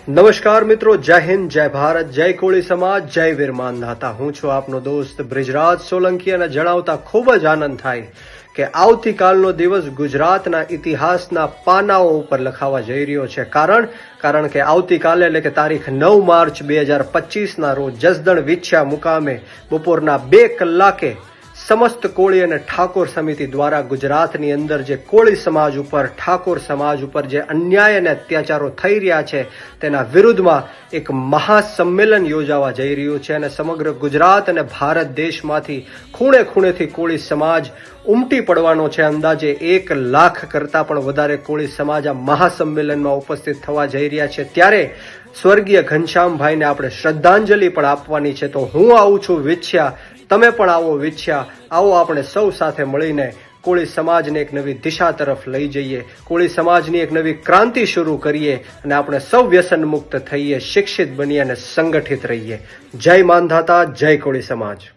નમસ્કાર મિત્રો, જય હિન્દ, જય ભારત, જય કોળી સમાજ, જય વીર માનધાતા. હું છું આપનો દોસ્ત બ્રિજરાજ સોલંકી અને જણાવતા ખૂબ જ આનંદ થાય કે આવતીકાલનો દિવસ ગુજરાતના ઇતિહાસના પાનાઓ ઉપર લખાવા જઈ રહ્યો છે. કારણ કે આવતીકાલે એટલે કે તારીખ 9 માર્ચ 2025ના રોજ જસદણ વિછ્યા મુકામે બપોરના 2 કલાકે સમસ્ત કોળી અને ઠાકોર સમિતિ દ્વારા ગુજરાતની અંદર જે કોળી સમાજ ઉપર, ઠાકોર સમાજ ઉપર જે અન્યાય અને અત્યાચારો થઈ રહ્યા છે તેના વિરુદ્ધમાં એક મહાસંમેલન યોજાવા જઈ રહ્યું છે અને સમગ્ર ગુજરાત અને ભારત દેશમાંથી ખૂણે ખૂણેથી કોળી સમાજ ઉમટી પડવાનો છે. અંદાજે 1 લાખ કરતાં પણ વધારે કોળી સમાજ આ મહાસંમેલનમાં ઉપસ્થિત થવા જઈ રહ્યા છે. ત્યારે સ્વર્ગીય ઘનશ્યામભાઈને આપણે શ્રદ્ધાંજલિ પણ આપવાની છે. તો હું આવું છું વિછ્યા, તમે પણ આવો વિછ્યા. આવો આપણે સૌ સાથે મળીને કોળી સમાજને એક નવી દિશા તરફ લઈ જઈએ, કોળી સમાજની એક નવી ક્રાંતિ શરૂ કરીએ અને આપણે સૌ વ્યસન મુક્ત થઈએ, શિક્ષિત બનીએ અને સંગઠિત રહીએ. જય માનધાતા, જય કોળી સમાજ.